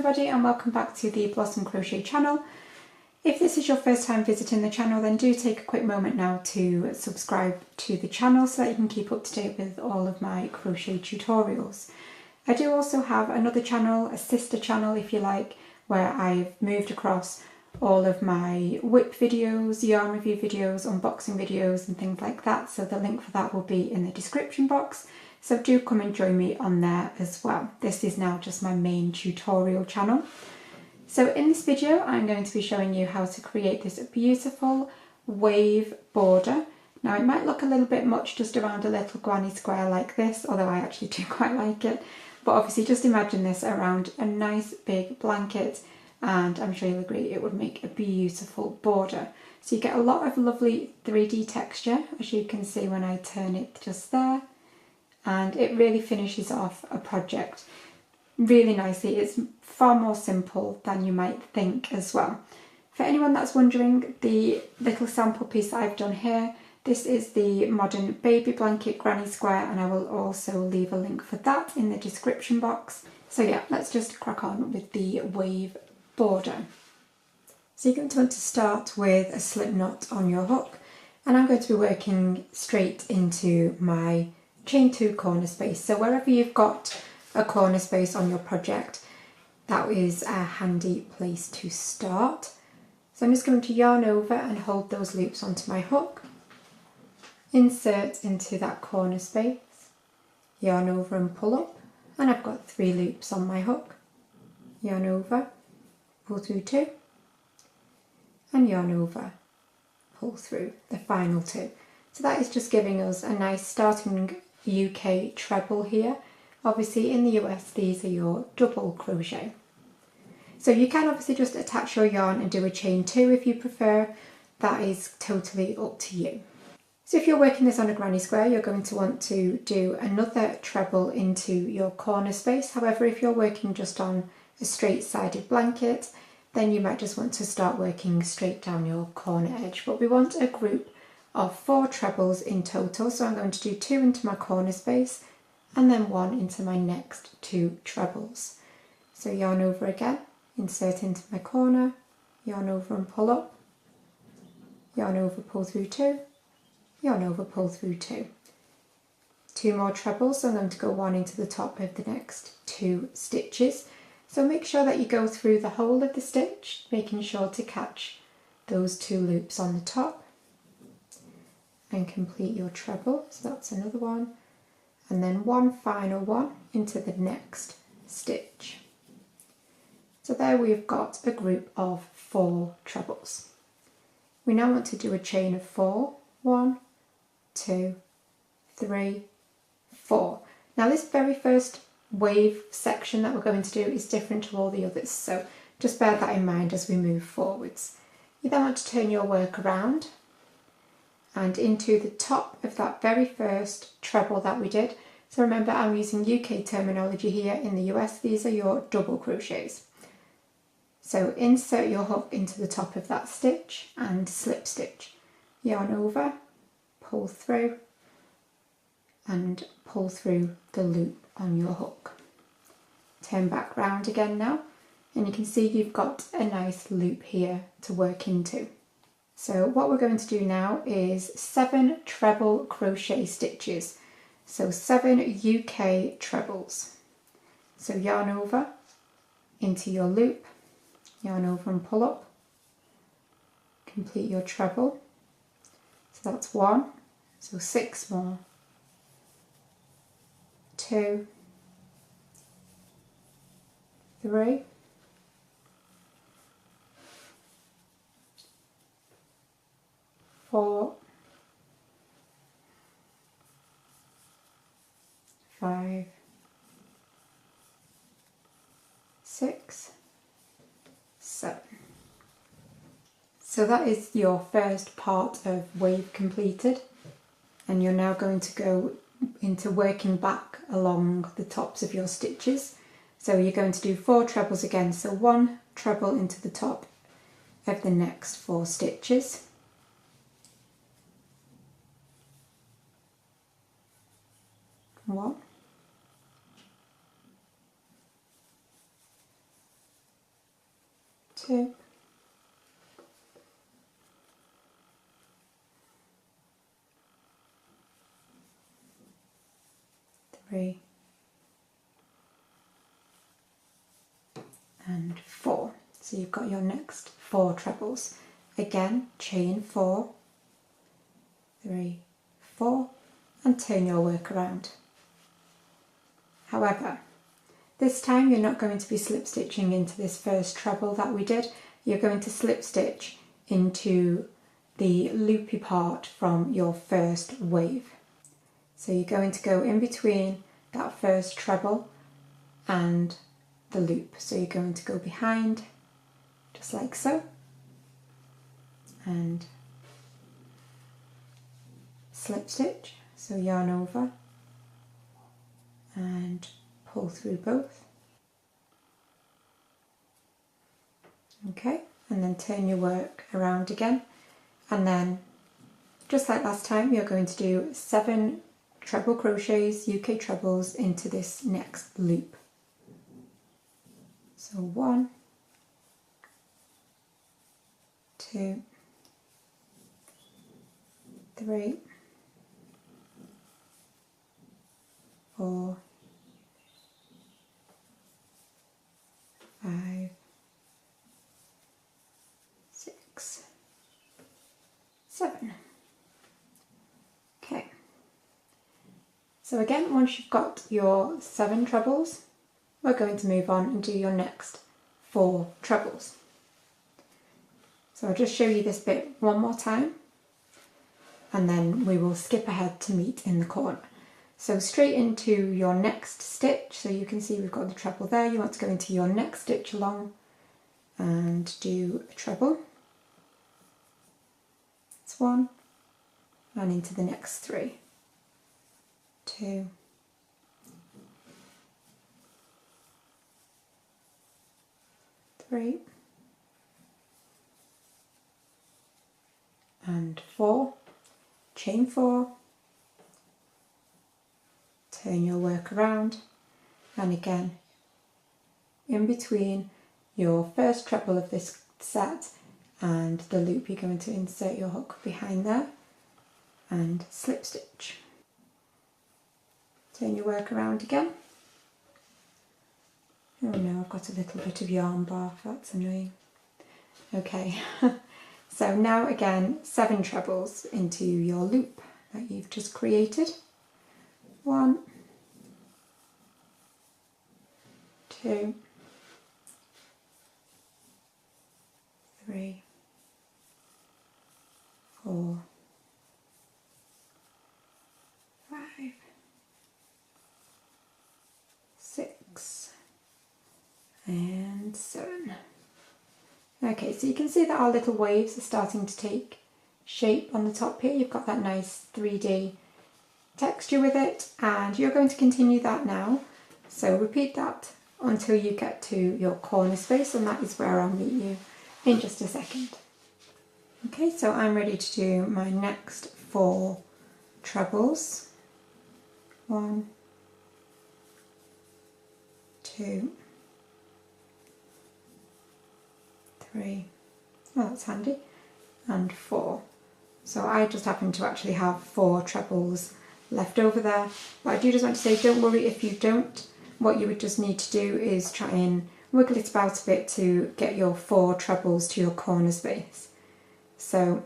everybody and welcome back to the Blossom Crochet channel. If this is your first time visiting the channel, then do take a quick moment now to subscribe to the channel so that you can keep up to date with all of my crochet tutorials. I do also have another channel, a sister channel if you like, where I've moved across all of my whip videos, yarn review videos, unboxing videos and things like that, so the link for that will be in the description box. So do come and join me on there as well. This is now just my main tutorial channel. So in this video I'm going to be showing you how to create this beautiful wave border. Now it might look a little bit much just around a little granny square like this, although I actually do quite like it. But obviously just imagine this around a nice big blanket and I'm sure you'll agree it would make a beautiful border. So you get a lot of lovely 3D texture, as you can see when I turn it just there. And it really finishes off a project really nicely. It's far more simple than you might think as well. For anyone that's wondering, the little sample piece that I've done here, this is the modern baby blanket granny square, and I will also leave a link for that in the description box. So yeah, let's just crack on with the wave border. So you're going to want to start with a slip knot on your hook, and I'm going to be working straight into my chain 2 corner space. So wherever you've got a corner space on your project, that is a handy place to start. So I'm just going to yarn over and hold those loops onto my hook, insert into that corner space, yarn over and pull up, and I've got 3 loops on my hook, yarn over, pull through 2, and yarn over, pull through the final 2. So that is just giving us a nice starting UK treble here. Obviously in the US these are your double crochet. So you can obviously just attach your yarn and do a chain 2 if you prefer. That is totally up to you. So if you're working this on a granny square, you're going to want to do another treble into your corner space. However, if you're working just on a straight sided blanket, then you might just want to start working straight down your corner edge. But we want a group of 4 trebles in total, so I'm going to do 2 into my corner space and then 1 into my next 2 trebles. So yarn over again, insert into my corner, yarn over and pull up, yarn over, pull through 2, yarn over, pull through 2. 2 more trebles, so I'm going to go 1 into the top of the next 2 stitches. So make sure that you go through the whole of the stitch, making sure to catch those 2 loops on the top and complete your treble. So that's another one, and then 1 final one into the next stitch. So there we've got a group of 4 trebles. We now want to do a chain of 4. 1, 2, 3, 4. Now this very first wave section that we're going to do is different to all the others, so just bear that in mind as we move forwards. You then want to turn your work around and into the top of that very first treble that we did. So remember, I'm using UK terminology here. In the US these are your double crochets. So insert your hook into the top of that stitch and slip stitch, yarn over, pull through and pull through the loop on your hook. Turn back round again now, and you can see you've got a nice loop here to work into. So what we're going to do now is 7 treble crochet stitches, so 7 UK trebles. So yarn over into your loop, yarn over and pull up, complete your treble. So that's 1, so 6 more, 2, 3, 4, 5, 6, 7. So that is your first part of wave completed, and you're now going to go into working back along the tops of your stitches. So you're going to do 4 trebles again, so 1 treble into the top of the next 4 stitches. 1, 2, 3 and 4. So you've got your next 4 trebles. Again, chain 4, 3, 4 and turn your work around. However, this time you're not going to be slip stitching into this first treble that we did. You're going to slip stitch into the loopy part from your first wave. So you're going to go in between that first treble and the loop. So you're going to go behind, just like so, and slip stitch, so yarn over and pull through both. Okay, and then turn your work around again, and then just like last time you're going to do 7 treble crochets, UK trebles, into this next loop. So 1, 2, 3, 4, 5, 6, 7. Okay. So again, once you've got your 7 trebles, we're going to move on and do your next 4 trebles. So I'll just show you this bit one more time, and then we will skip ahead to meet in the corner. So straight into your next stitch, so you can see we've got the treble there. You want to go into your next stitch along and do a treble. That's 1, and into the next 3, 2, 3 and 4, chain 4, turn your work around, and again in between your first treble of this set and the loop, you're going to insert your hook behind there and slip stitch. Turn your work around again. Oh no, I've got a little bit of yarn bark, that's annoying. Okay, so now again 7 trebles into your loop that you've just created. 1, 2, 3, 4, 5, 6 and 7. Okay, so you can see that our little waves are starting to take shape on the top here. You've got that nice 3D texture with it, and you're going to continue that now. So repeat that until you get to your corner space, and that is where I'll meet you in just a second. Okay, so I'm ready to do my next 4 trebles. 1, 2, 3, oh that's handy, and 4. So I just happen to actually have 4 trebles left over there, but I do just want to say, don't worry if you don't. What you would just need to do is try and wiggle it about a bit to get your 4 trebles to your corner space. So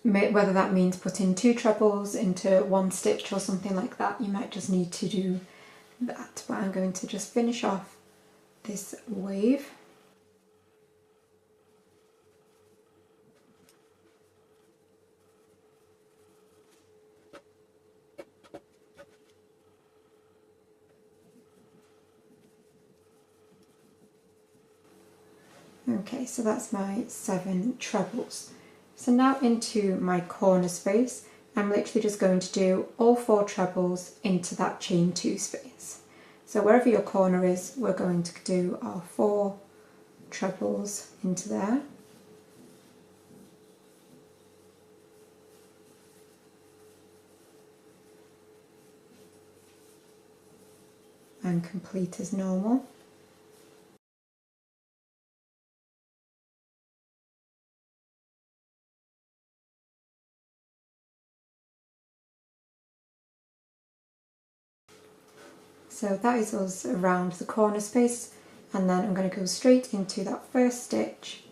whether that means putting 2 trebles into 1 stitch or something like that, you might just need to do that. But I'm going to just finish off this wave. Okay, so that's my 7 trebles. So now into my corner space, I'm literally just going to do all 4 trebles into that chain 2 space. So wherever your corner is, we're going to do our 4 trebles into there. And complete as normal. So that is us around the corner space, and then I'm going to go straight into that first stitch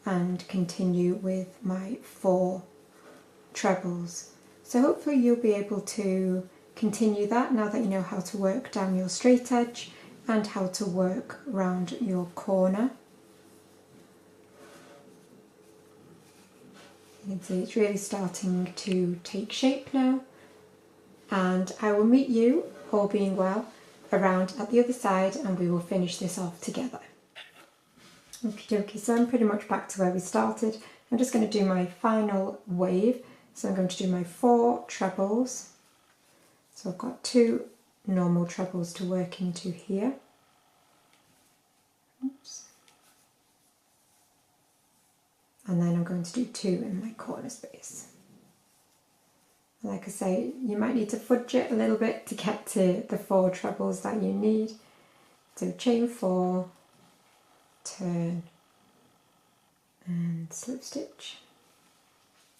and continue with my 4 trebles. So hopefully you'll be able to continue that now that you know how to work down your straight edge and how to work around your corner. You can see it's really starting to take shape now, and I will meet you, all being well, around at the other side and we will finish this off together. Okie dokie, so I'm pretty much back to where we started. I'm just going to do my final wave, so I'm going to do my 4 trebles. So I've got 2 normal trebles to work into here. Oops. And then I'm going to do 2 in my corner space. Like I say, you might need to fudge it a little bit to get to the 4 trebles that you need. So chain 4, turn and slip stitch,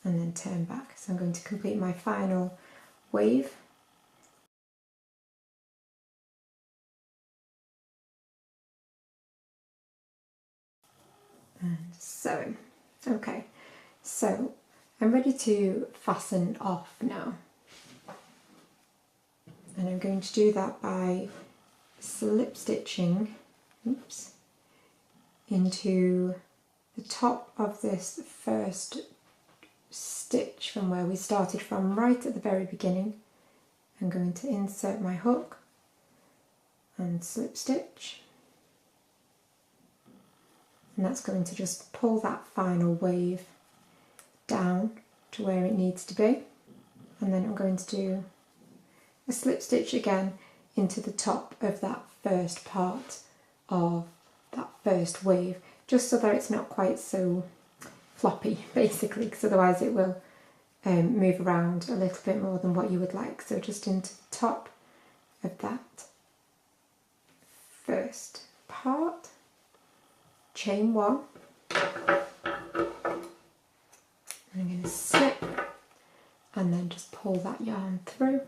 and then turn back. So I'm going to complete my final wave. And sewing. Okay, so I'm ready to fasten off now, and I'm going to do that by slip stitching, oops, into the top of this first stitch from where we started from, right at the very beginning. I'm going to insert my hook and slip stitch, and that's going to just pull that final wave down to where it needs to be, and then I'm going to do a slip stitch again into the top of that first part of that first wave, just so that it's not quite so floppy basically, because otherwise it will move around a little bit more than what you would like. So just into the top of that first part, chain 1, I'm going to slip and then just pull that yarn through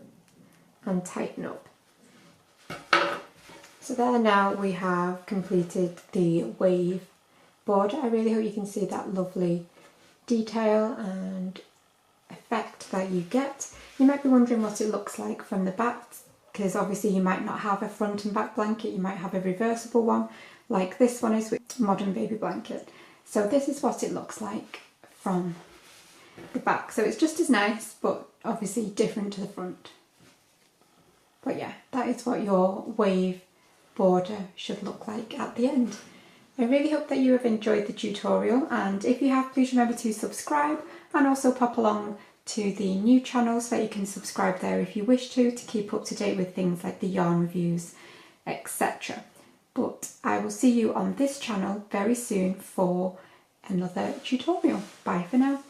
and tighten up. So there, now we have completed the wave border. I really hope you can see that lovely detail and effect that you get. You might be wondering what it looks like from the back, because obviously you might not have a front and back blanket, you might have a reversible one like this one is with Modern Baby Blanket. So this is what it looks like from the back. So it's just as nice, but obviously different to the front. But yeah, that is what your wave border should look like at the end. I really hope that you have enjoyed the tutorial, and if you have, please remember to subscribe and also pop along to the new channel so that you can subscribe there if you wish to keep up to date with things like the yarn reviews, etc. But I will see you on this channel very soon for another tutorial. Bye for now.